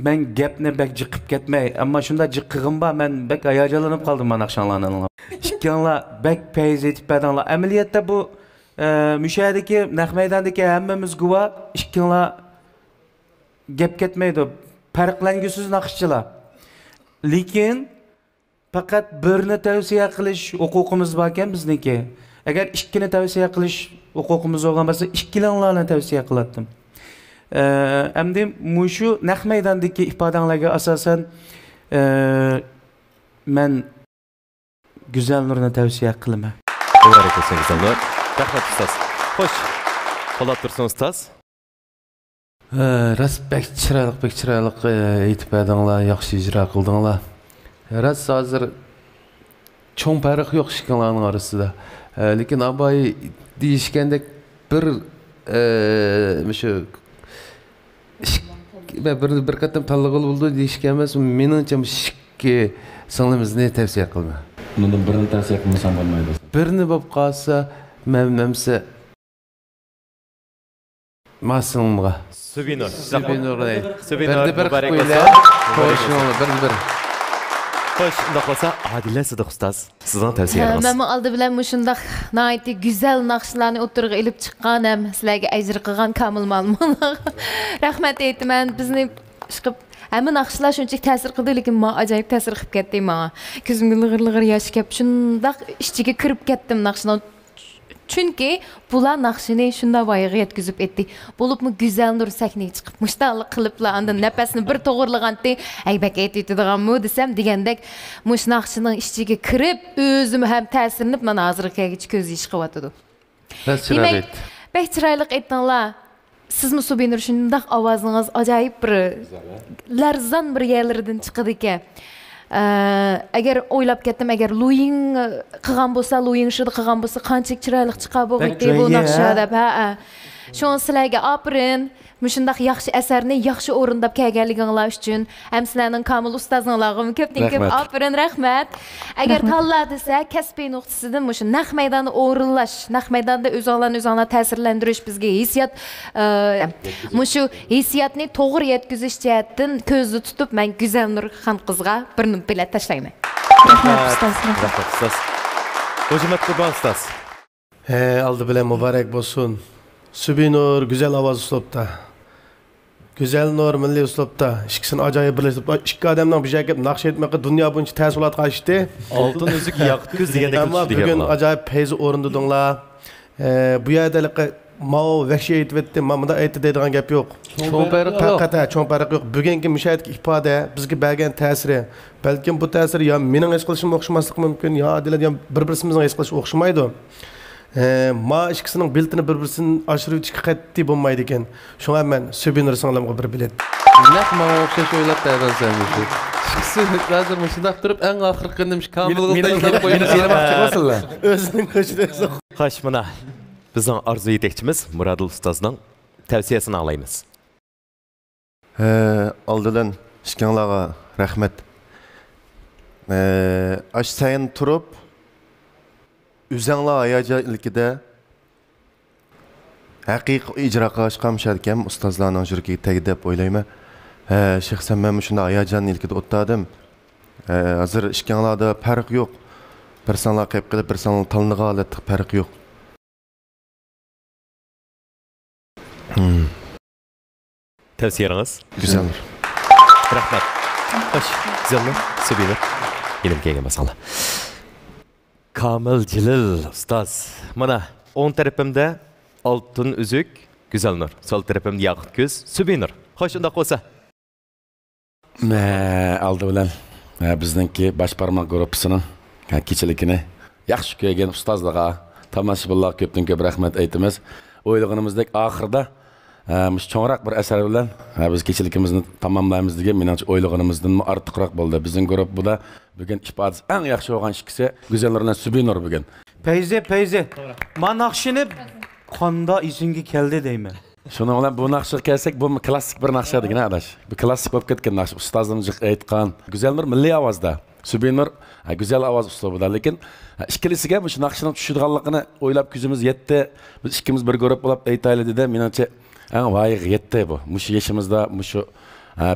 Men gapni bak jiqib ketmay, ammo shunda jiqqig'im bor, men bak hayajonlanib qoldim mana naqshlarni anglab. Ikkinlar bak payz etib badanglar. Amaliyotda bu mushadagi naq maydondagi hammamiz guvoh, ikkinlar gap ketmaydi. Farqlangusiz naqshchilar. Lekin faqat birni tavsiya qilish huquqimiz bor ekan bizniki. Agar ikkini tavsiya qilish huquqimiz bo'lgan bo'lsa, ikkilanlarni tavsiya qilardim. Endi mushu naq maydondagi ifodalarga asosan men Go'zal Nurni tavsiya qilaman. Barakatli Go'zal Nur. Rahmat ustoz. Xo'sh, qo'lab tursin ustoz. Ras bek chiroyli aytib berdinglar, yaxshi ijro qildinglar. Ras hozir cho'ng farq yo'q ishkanlarning orasida. Lekin abay deyishgandek bir shu bir qatam tanlag'il bo'ldi deyishgan emas, meningcha ikki singlimizni tavsiya qilma. Bundan birini tavsiya qilmasam bo'lmaydi. Birini bo'lib qolsa, menimcha Masumga. Subinur. Subinur. Bir qo'ylar. Bir. Xo'sh, unda qolsa Adila Sidiq ustoz, sizning tavsiyangiz. Men oldi bilan mushundaq nihoyatda go'zal naqshlarni o'tirg'a ilib chiqqan ham sizlarga ajr qilgan Kamil Malmonga rahmat aytaman. Bizni chiqib hamma naqshlar shunchalik ta'sir qildi, lekin men ajoyib ta'sir qilib ketdi menga. Ko'zimga lig'ir yosh kelib, shundaq ichiga kirib ketdim naqshni. Chunki bular naqshini shunda voyaga yetkazib etdi. Bo'libmi Go'zal Nur sahnaga chiqib mushtaqlik qiliblar, anda nafasni bir to'g'irlaganda, aybak aytadiganmi desam degandek, mush naqshining ichiga kirib, o'zim ham ta'sirlanib, mana hozirgacha ko'z yish qilyotdi. Demak, bek chiroyli aytdinglar. Sizmi Subinur shundaq ovozingiz ajoyib bir larzon bir yerlardan chiqadi ekan. Agar o'ylab ketdim, agar Luing qilgan bo'lsa, Luing shuni qilgan bo'lsa, qanchalik chiroyli chiqar bo'lg'aydi bu naqsha deb. Shuni sizlarga opirin. Mushundaq yaxshi asarni yaxshi o'rindab kelganliginglar uchun ham sizlarning Kamil ustozinglarga ko'pdan ko'p opirin, rahmat. Agar tanla desa, kasbiy nuqtasidan mushu naq maydonni o'rinlash, naq maydonda o'zinglarni ta'sirlantirish bizga hissiyat, mushu hissiyatni to'g'ri yetkazish jihatdan ko'zni tutib, men Go'zal Nur xonqizga bir bilet tashlayman. Rahmat ustoz. Rahmat ustoz. Hojimat Qurbon ustoz. Oldi bilan muborak bo'lsin. Subinur güzel ovoz uslubda. Go'zal Nur milliy uslubda. Ikkisini ajoyib birlashtirib, ikki odamning bir joyga naqsh etmoqqa dunyo bo'yicha taassurot qilishdi. Oltin uzuk yoqdi ko'z degandek ammo bugun ajoyib peyzi o'rindadinglar. Bu yerda mao vahshiy aytibdi, mamada aytdi deydigan gap yo'q. Cho'ng farq yo'q. Bugungi mushahidagi ifoda bizga bergan ta'siri, balkim bu ta'sir yo mening his qilishim o'xshamasligi mumkin, yo Adilad ham bir-birimizning his qilish o'xshamaydi. Ma ikkisining biltini bir-birini oshirib o'tishga qat'iy bo'lmaydi ekan. Shunga men Subinur singlimga bir bilet. Naq ma o'xshash o'ylab tayyorlansan shu. Ikkisi hozir shundaq turib, eng oxirgi nimish Kamilga qo'yib bermoqchi bo'lsinlar. O'zining ko'chida. Xo'sh, mana bizning orzu yetakchimiz Murodul ustozning tavsiyasini anglaymiz. Oldidan ishkanlarga rahmat. Ash sayin turib Üzənlə ayacalıqda haqiqiy icra qilishqa müşərkəm ustazlarning jurkiga tegdib o'ylayman. Shaxsan men shunda ayajanli ilkida o'tdim. Hozir ishkanlarda farq yo'q. Bir sanlar qilib qilib, bir sanlar tanlagan holatda farq yo'q. Tavsiyangiz? Go'zal. Rahmat. Xo'sh, Go'zal Nur, Subinur. Elim kelgan masalan. Kamil Jilil ustoz. Mana o'ng tarafimda Oltin Üzük, Güzelnur. Sol tarafimda Yaqut Ko'z, Subinur. Xo'sh, unda bo'lsa. Aldı bilan bizningki baş barmoq gruppasining kechiligini yaxshi ko'rgan ustozlarga, tomoshabinlarga ko'pdan ko'p rahmat aytamiz. O'ylaganimizdek oxirida cho'ngroq bir asar bilan biz kechiligimizni tamomlaymiz degan menimcha o'ylaganimizdan ortiqroq bo'ldi. Bizning guruh buda bugun ifodasi eng yaxshi bo'lgan ikkisi Güzelnur bilan Subinur bugun. Peyze. Manaqshini qanda esingga keldi deyman. Şunu bilan bu naqshga kelsak, bu klassik bir naqsha degan adash. Bu klassik bo'lib ketgan naqsh. Ustozimiz aytgan. Güzelnur milliy ovozda. Subinur güzel ovoz uslubida, lekin ikkilisiga bu naqshning tushirganligini o'ylab ko'zimiz yetdi. Biz ikkimiz bir ko'rib bo'lib aytaylik dedi. Menimcha eng voyiq yetdi bu. Mushu yeshimizda, mushu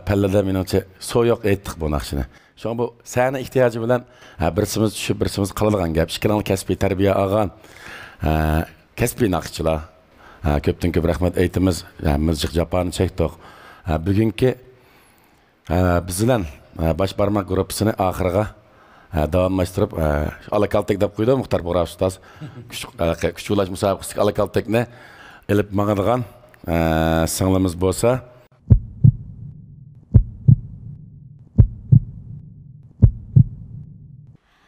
pallada menimcha so'yoq aytdik bu naqshni. Şu bu sahne ihtiyoji bilan birsimiz tushib, birsimiz qiladigan gap. Ikkilanib kasbiy tarbiya olgan kasbiy naqshchilar. Köpten köp rahmet aytimiz. Mızcık Japanı çektik. Bugünkü bizden baş barmak gruppasını ahırga davamlaştırıp alakaltek dep koydu Muhtar Burak Ustaz. Küçük ulaş musabakası alakaltekne elip mağadagan sınglımız bolsa.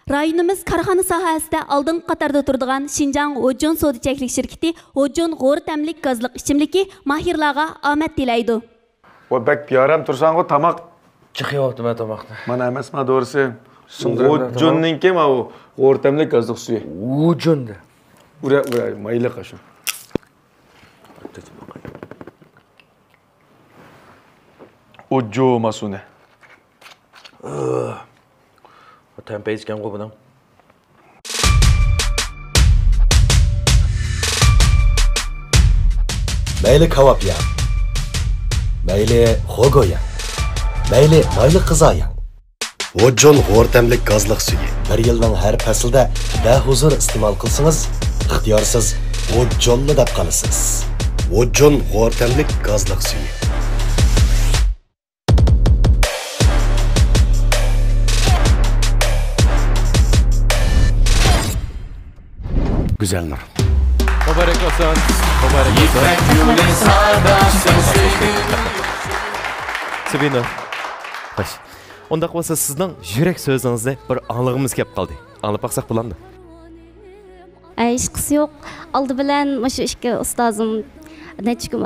Rayonimiz karxana sohasida oldin qatorda turadigan Xinjiang Ojun Sodichaklik shirkati Ojun g'o'r tamlik gazliq ichimligi mahirlarga omad tilaydi. O bek biyaram tursan o tamak Çıkıyaptı ben tamakta. Mana emasmi doğrusu? Ojunninki ma o g'o'r tamlik gazliq suyu. Ojunda. Ura mayli qashu. Ojo masune. Tempe içken kovudan. Meyli kavap ya. Meyli hogo ya. Meyli mayli kıza ya. Ojjon g'o'r gazliq suyu. Bir yılning her faslida bahuzur iste'mol qilsangiz, ixtiyorsiz Ojjonni deb qolasiz. Ojjon g'o'r gazliq suyu. Güzelnur. Mübarek olsun. Mübarek olsun. Subinur. Xo'sh. Unda bo'lsa sizning yurak so'zingizni bir anlig'imiz kelib qoldi. Anglab baqsaq bo'lamdi? Ishqisi yo'q. Oldi bilan o'sha ikki ustozim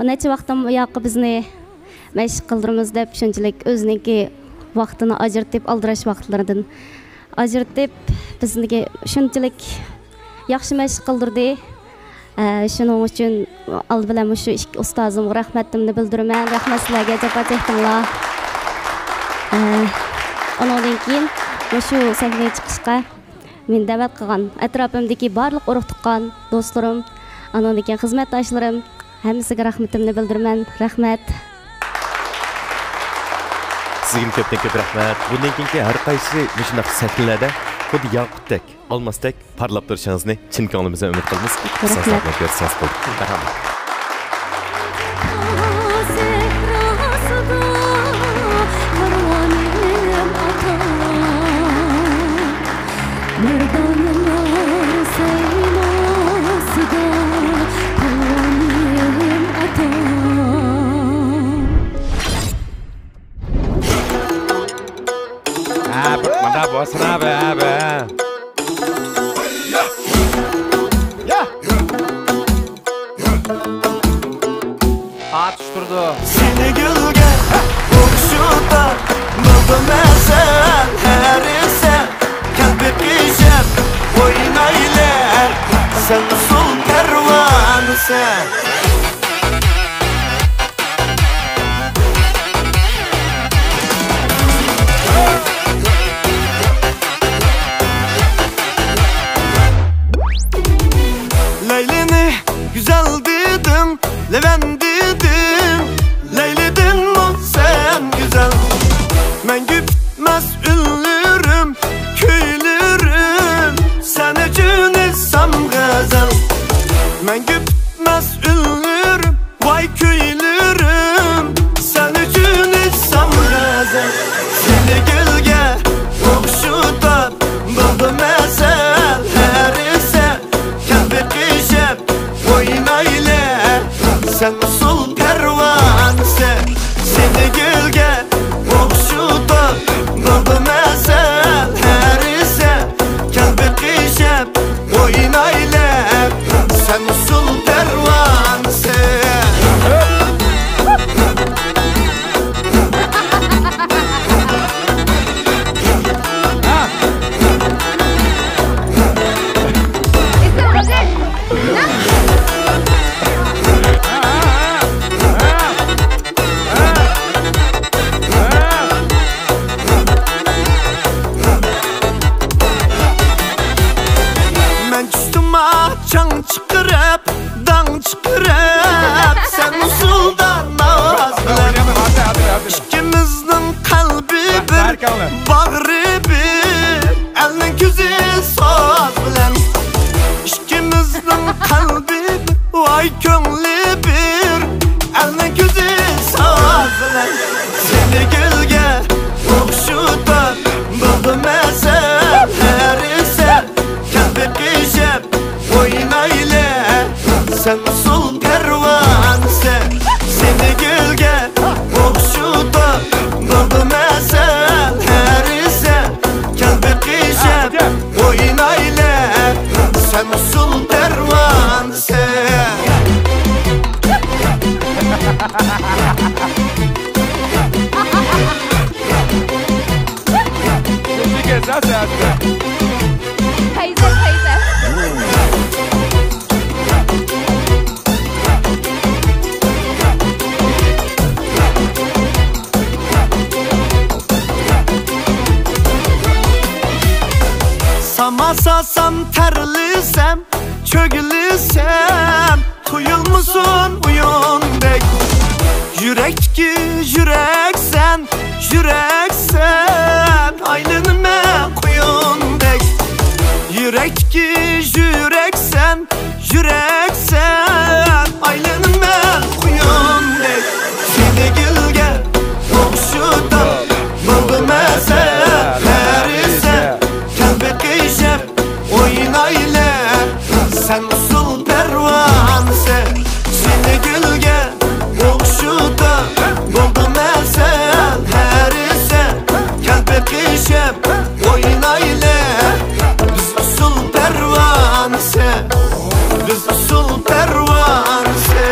necha vaqtdan bu yoqqa bizni mashq qildiramiz deb shunchalik o'ziniki vaqtini ajratib aldirash vaqtlaridan ajratib bizniki shunchalik yaxshi mashq qildirdi. Shuning uchun oldi bilan shu ikki ustozimga rahmatimni bildiraman. Rahmat sizlarga, javob aytinglar. Ondan keyin shu sahnaga chiqishga men da'vat qilgan atrofimdagi barliq urug' tuqqan do'stlarim, ondan keyin xizmatdoshlarim hammasiga rahmatimni bildiraman. Rahmat. Sizga ko'p rahmat. Bundan keyingi har qaysi shunday sahnalarda xuddi yaqutdek, olmasdek parlab turishingizni chin ko'nglimizdan umid qilamiz. Rahmat bersangiz bo'ldi. Rahmat. Manda bosna be. Atıştırdı. Seni gülge okşuda buldum eser her eser kalbi pişer oynaylar sen usul kervanı sen. Leylini güzel dedin, Levent dedim, Leyli'din mi sen güzel? Ben gitmez ünlürüm, köylürüm, sen için etsem gazel. Ben gitmez ünlürüm, vay köylürüm, sen için etsem gazel. Seni gölge okşuda Teyze. Samasasam terlisem, çögülüsem, tuyulmusun uyundek. Yürek ki yüreksen, aylınıma kuyundek. Yürek ki yüreksen, aylınıma kuyundek. Seni gülge, okşuda, buldu mesellerse. Kelbek giyşep, oynayla, sen usul pervanse. Seni gülge, okşuda, buldu mesellerse. Kelbek giyşep, oynayla, biz usul pervanse. Biz usul pervanse.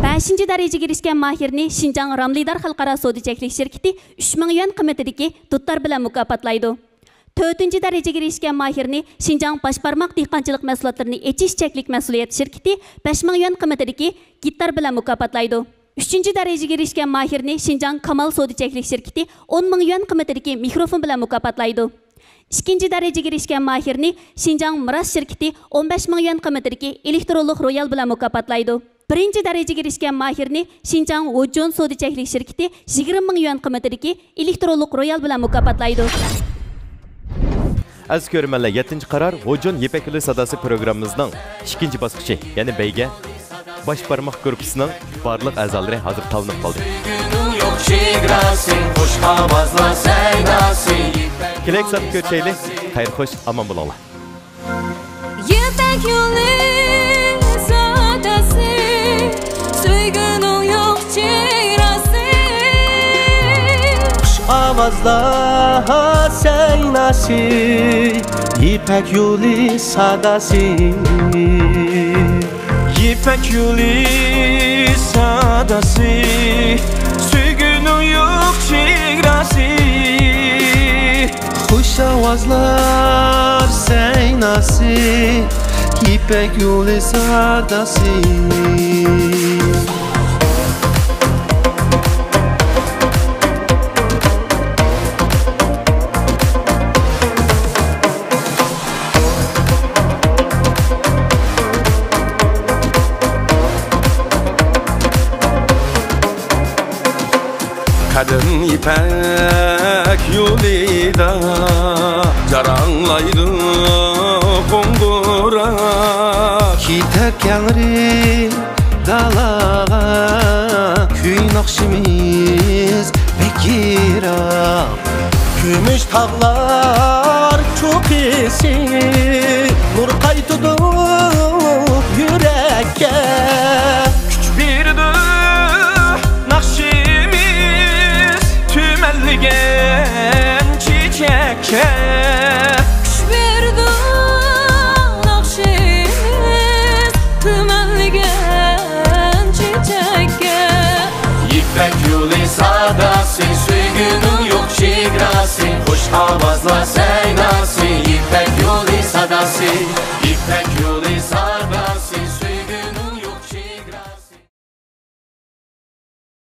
5-ci dərəcəyə erişkən mahirni Şinjan Ramlidar Xalqara Sodiçəklik şirkəti 3000 yuan qiymətidəki dutlar bilan mükafatlaydı. 4-cü dərəcəyə erişkən mahirni Şinjan Başbarmaq dehqonchilik məhsulotlarini echish cheklik məsuliyyət şirkəti 5000 yuan qiymətidəki gittar bilan mükafatlaydı. 3-cü dərəcəyə erişkən mahirni Şinjan Kamal Sodiçəklik şirkəti 10000 yuan qiymətidəki mikrofon bilan mükafatlaydı. 2-ci dərəcəyə erişkən mahirni Şinjan Miras şirkəti 15000 yuan qiymətidəki elektronluq royal bilan mükafatlaydı. 1-ci dərəcəyə erişkən mahirni Şinjan Wojon Sodiçəklik şirkəti 20000 yuan qiymətidəki elektronluq royal bilan mükafatlaydı. Aziz ko'rmanlar, 7-ci qarar Wojon Yepak Yo'li sadasi programmamizning 2-ci bosqichi, ya'ni beyga bosh barmoq guruhining barliq a'zolari hozir tanlanib qoldi. Kelek sat ko'rchaylik, xayr xo'sh, omon bo'linglar. Yepak Yo'li sadasi, söygünün yok çeyresi. Kuş avazlar seynası, İpek Yolu sadası. İpek Yolu sadası, söygünün yok çeyresi. Kuş avazlar seynası, İpek Yolu sadası. Kadın İpek Yolida jaranglaydı kongura. Kitep yanırı dalağa, köy nakşimiz bekira. Gümüş tağlar çok esi, nur kaytıdı yürekke. Güç birdi nakşimiz tümelligen çiçekke. Kuş verdi nakşimiz tümelligen çiçekke. İpek Yolu sadası, söygünün yok çegrası. Hoş avazla seynası, İpek Yolu sadası.